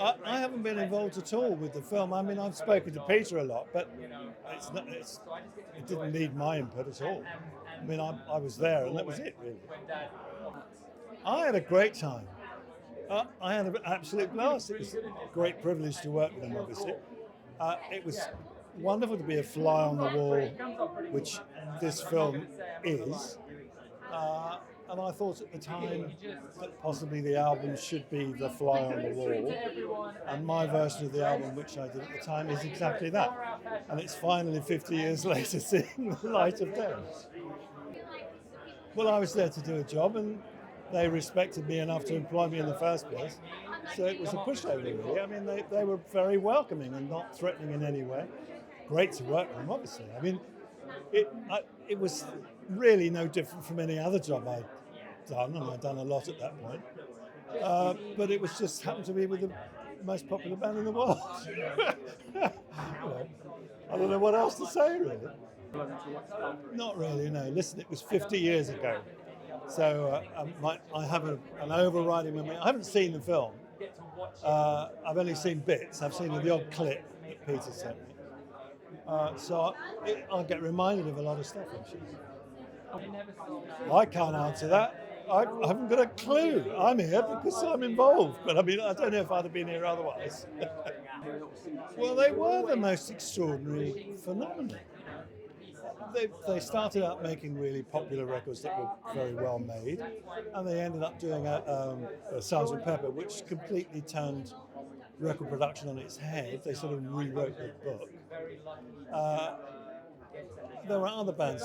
I haven't been involved at all with the film. I mean, I've spoken to Peter a lot, but it didn't need my input at all. I mean, I was there, and that was it, really. I had a great time. I had an absolute blast. It was a great privilege to work with him, obviously. It was wonderful to be a fly on the wall, which this film is. And I thought at the time that possibly the album should be the fly on the wall. And my version of the album, which I did at the time, is exactly that. And it's finally 50 years later seeing the light of day. Well, I was there to do a job, and they respected me enough to employ me in the first place. So it was a pushover, really. I mean, they were very welcoming and not threatening in any way. Great to work with them, obviously. I mean, it was really no different from any other job I'd done, and I'd done a lot at that point. But it was just happened to be with the most popular band in the world. I don't know what else to say, really. Not really, no. Listen, it was 50 years ago. So I have an overriding memory. I haven't seen the film. I've only seen bits. I've seen the odd clip that Peter sent me. So I'll get reminded of a lot of stuff, actually. I can't answer that. I haven't got a clue. I'm here because I'm involved. But I mean, I don't know if I'd have been here otherwise. Well, they were the most extraordinary phenomenon. They started out making really popular records that were very well made, and they ended up doing a Sgt. Pepper, which completely turned record production on its head. They sort of rewrote the book. There were other bands,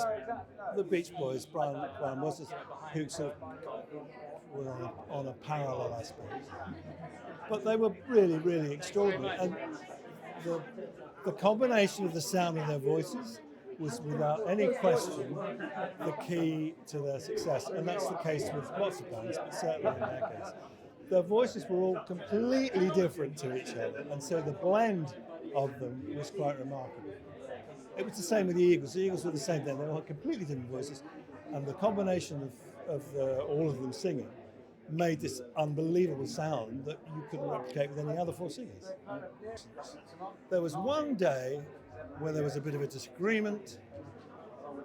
the Beach Boys, Brian Wilson, who sort of were on a parallel, I suppose. But they were really, really extraordinary, and the combination of the sound of their voices was without any question the key to their success, and that's the case with lots of bands, but certainly in their case. Their voices were all completely different to each other, and so the blend of them was quite remarkable. It was the same with the Eagles. The Eagles were the same then. They all had completely different voices, and the combination of all of them singing made this unbelievable sound that you couldn't replicate with any other four singers. There was one day where there was a bit of a disagreement,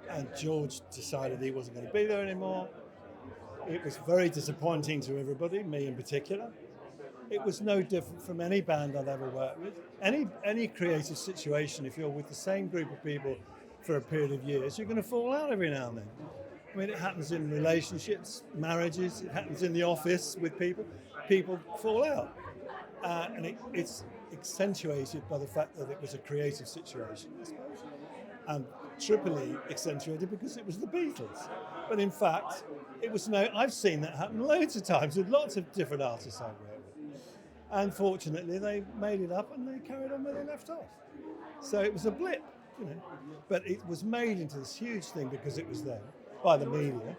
and George decided he wasn't going to be there anymore. It was very disappointing to everybody, me in particular. It was no different from any band I've ever worked with. Any creative situation, if you're with the same group of people for a period of years, you're going to fall out every now and then. I mean, it happens in relationships, marriages, it happens in the office with people. People fall out. And it's accentuated by the fact that it was a creative situation, I suppose. And triply accentuated because it was the Beatles. But in fact, I've seen that happen loads of times with lots of different artists I've worked with. And fortunately, they made it up and they carried on where they left off. So it was a blip, but it was made into this huge thing because it was there by the media.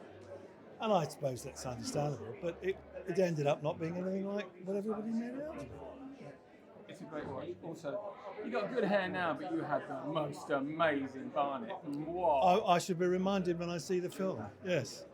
And I suppose that's understandable, but it ended up not being anything like what everybody made it out to be. It's a great watch. Also, you got good hair now, but you had the most amazing barnet. Wow. I should be reminded when I see the film, yes.